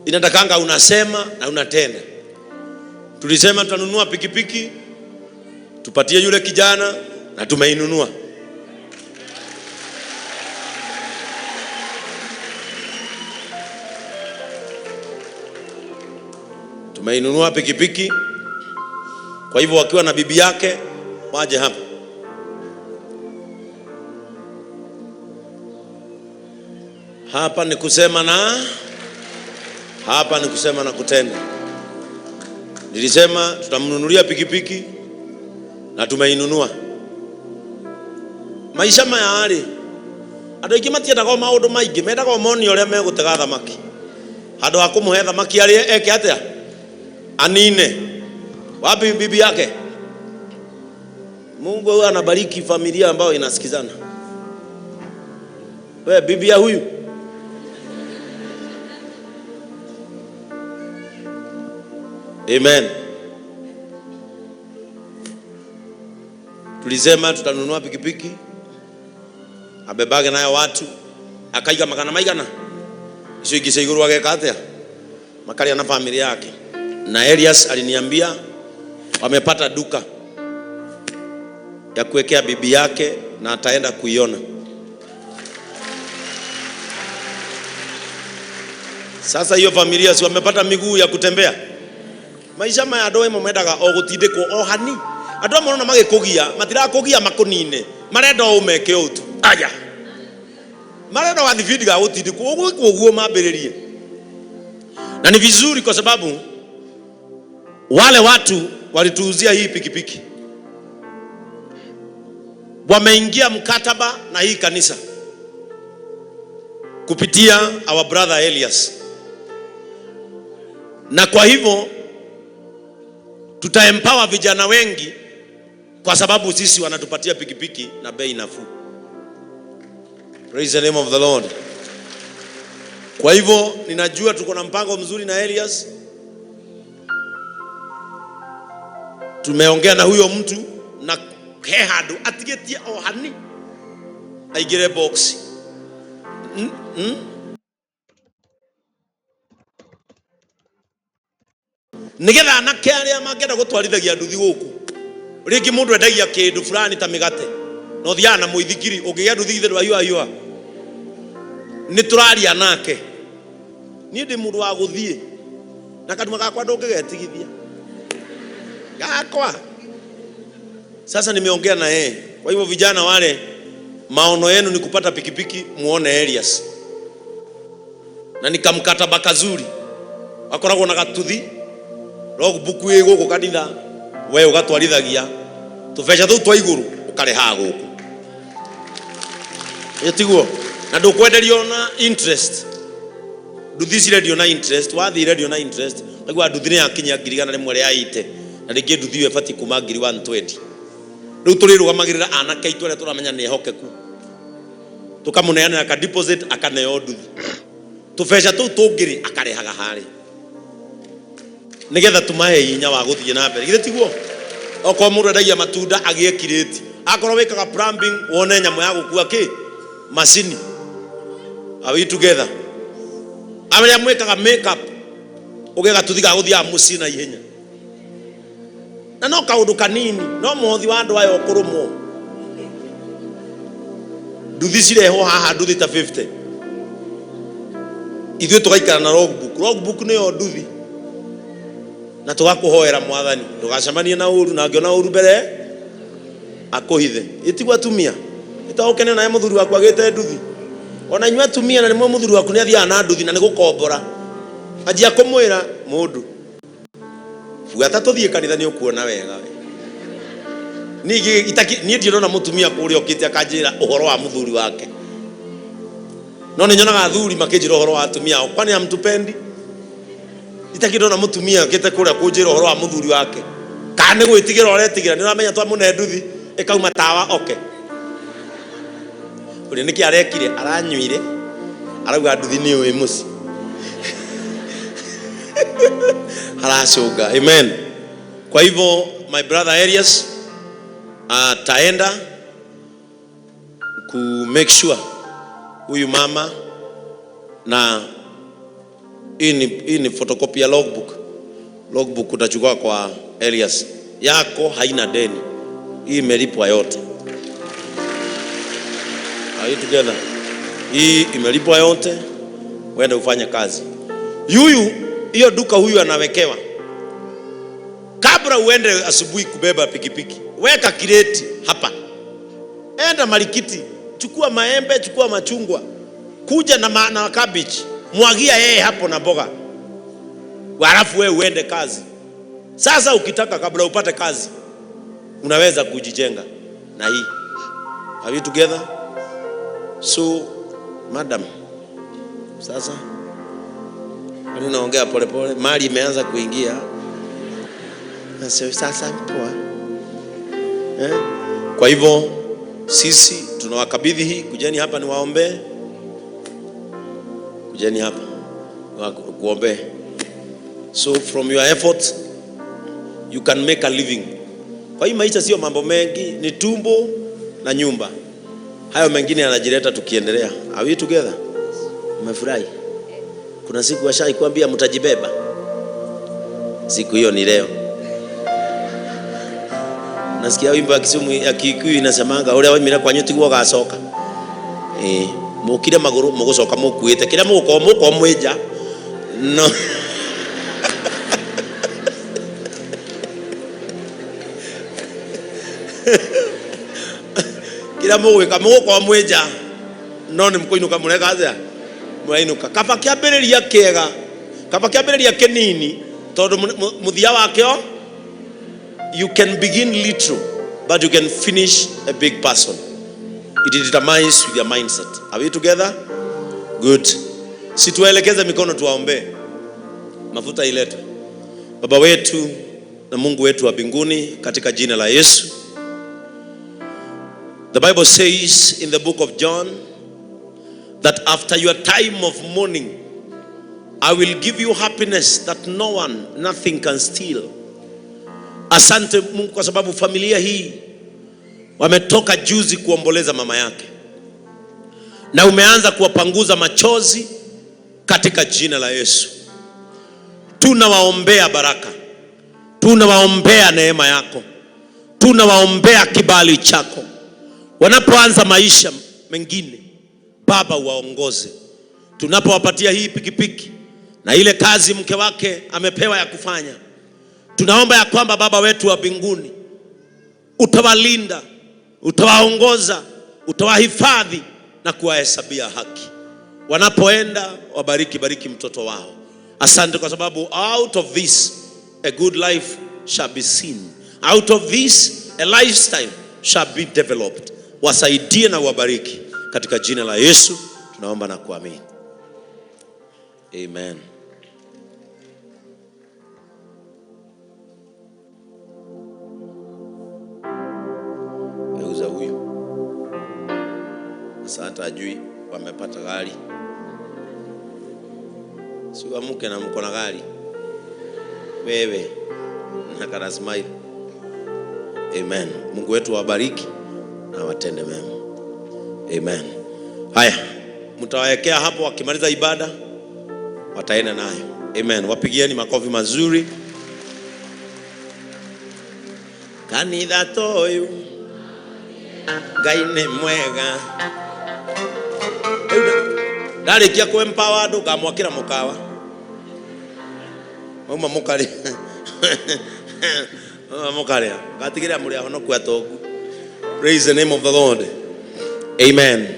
Inatakanga unasema na unatenda. Tulisema tutanunua pikipiki, tupatie yule kijana, na tumeinunua. Tumeinunua pikipiki. Kwa hivyo wakiwa na bibi yake waje hapa. Hapa ni kusema na kutenda. Nilisema tutamnunulia pikipiki na tumeinunua. Maisha mayari ando ikimatia ndako maundu maingi mendaga moni uria megutega thamaki hado akumuhe thamaki ari eke atia anine wapi bibi yake. Mungu huwa anabariki familia ambayo inasikizana. Wewe bibi ya huyu amen. Tulisema tutanunua pikipiki, abebage nayo watu, akaiga magana maigana icio ingise iguru ageka atia makaria na familia yake. Na Elias aliniambia wamepata duka ya kuwekea bibi yake na ataenda kuiona. Sasa hiyo familia si wamepata miguu ya kutembea. Maisha maya ndoe momendaga o gutindiko o hani andu amona magikugia matira kugia makunine marenda o umeke utu aya marenda wathivindiga gutindiko uguo mambiririe. Na ni vizuri kwa sababu wale watu walituuzia hii pikipiki wameingia mkataba na hii kanisa kupitia our brother Elias, na kwa hivyo tutaempower vijana wengi kwa sababu sisi wanatupatia pikipiki na bei nafuu. Praise the name of the Lord. Kwa hivyo ninajua tuko na mpango mzuri na Elias. Tumeongea na huyo mtu na kehadu atigetia o hani aigire box. Nigetha na kĩarĩa mangĩenda gũtwarithagia nduthi gũkũ rĩngĩ mũndũ endagia kĩndũ fulani ta mĩgate no thiana na mũithikiri ũngĩgĩa nduthi ithe ndwayua nĩ tũraria nake niĩ ndĩ mũndũ wa gũthiĩ na kanua gakwa ndũngĩgetigithia gakwa. Sasa nimeongea na yeye. Kwa hivyo vijana wale maono yenu ni kupata pikipiki muone Elias, na nikamkataba kazuri akoragwo na gatuthi logbook wego ko kanitha we ugatwarithagia tubesha tu twa iguru ukareha guku yetiguo na ndukwenderio na interest nduthi cirendio na interest wathirendio na interest nagwa nduthi ya kinya 100 ya ite na ringi nduthi we bati kuma 120 riu turirugamagira anake itwere turamenya ni hokeku tukamuneana aka deposit akaneo nduthi tubesha tu tungiri akarehaga hari nigetha tumahe hinya wa guthie na mbere githe tiguo oko mundu endagia matunda agie kireti akorwo wikaga plumbing wone nyamo ya gukua ki machine are we together amenya mwikaga makeup ugega tuthiga guthia muci na ihenya na no kaundu kanini no mothi wa andu ayo kurumo nduthi cireho haha nduthi ta 50 ithuĩ tugaikara na logbook nĩyo nduthi na tugakuhoera mwathani ndugacemanie na uru na ngiona uru mbere akuhithe itigwa tumia itaukene naye muthuri waku agite nduthi ona inywa tumia na nimwe muthuri waku ni athia na nduthi na nigukombora ajia kumwira mundu fuata tuthie kanitha ni ukuona wega we ni ndirona mutumia kuria okite akanjira uhoro wa muthuri wake no ni nyonaga athuri makinjira uhoro wa atumia kwani amtupendi itakidona mutumia kete kuria kunjira uhoro wa muthuri wake kana gwitigira oretigira ni uramenya twa mune nduthi ikauma tawa okay uri niki arekire aranyuire arauga nduthi ni uwe muci harashuga amen. Kwa hivyo my brother Elias taenda ku make sure huyu mama na Hii ni photocopy ya logbook. Logbook utachukua kwa Elias. Yako haina deni. Hii imelipwa yote. Are you together? Hii imelipwa yote. Uende ufanye kazi. Hiyo duka huyu anawekewa. Kabla uende asubuhi kubeba pikipiki, weka kireti hapa. Enda Marikiti, chukua maembe, chukua machungwa. Kuja na cabbage, mwagia yeye hapo na mboga. Halafu wewe uende kazi. Sasa ukitaka kabla upate kazi, unaweza kujijenga na hii. Are we together? So, madam, sasa naongea pole pole, mali imeanza kuingia. Sasa poa. Kwa hivyo sisi tunawakabidhi hii. Kujeni hapa niwaombee. Kujeni hapa kuombee. So from your effort you can make a living. Kwa hii maisha sio mambo mengi, ni tumbo na nyumba. Hayo mengine yanajileta tukiendelea. Are we together? Umefurahi? Kuna siku washai kuambia mtajibeba. Siku hiyo ni leo. Nasikia wimbo ya Kisumu ya Kikuyu inasemanga ule wa mira kwa nyuti gwo gacoka. Mukire maguru mugucoka mukuite kira muko mweja. No. Kira muko mweja. No ni mkoinuka mureka aza. Murainuka. Kaba kiambiriria kiega. Kaba kiambiriria kinini tondu muthia wakio. You can begin little, but you can finish a big person. It determines with your mindset. Are we together? Good. Situelekeze mikono tuwaombe. Mafuta iletwe. Baba wetu na Mungu wetu wa mbinguni, katika jina la Yesu. The Bible says in the book of John that after your time of mourning, I will give you happiness that nothing can steal. Asante Mungu kwa sababu familia hii wametoka juzi kuomboleza mama yake, na umeanza kuwapanguza machozi katika jina la Yesu. Tunawaombea baraka, tunawaombea neema yako, tunawaombea kibali chako. Wanapoanza maisha mengine, Baba uwaongoze. Tunapowapatia hii pikipiki na ile kazi mke wake amepewa ya kufanya, tunaomba ya kwamba Baba wetu wa mbinguni utawalinda, utawaongoza, utawahifadhi na kuwahesabia haki. Wanapoenda bariki mtoto wao. Asante kwa sababu out of this a good life shall be seen. Out of this a lifestyle shall be developed. Wasaidie na wabariki katika jina la Yesu tunaomba na kuamini. Amen. Euza huyu. Asante ajui wamepata gari. Siwa mke na mko na gari. Wewe na kana smile. Amen. Mungu wetu wabariki na watende mema. Amen. Haya, mtawawekea hapo wakimaliza ibada wataenda nayo. Amen. Wapigieni makofi mazuri. Kanitha toyu Ngai mwega. Ndarikia kwempower andu ngamwakira mukawa. Mama mukari. Mama mukari. Gatigira muri ahono kwa togu. Praise the name of the Lord. Amen.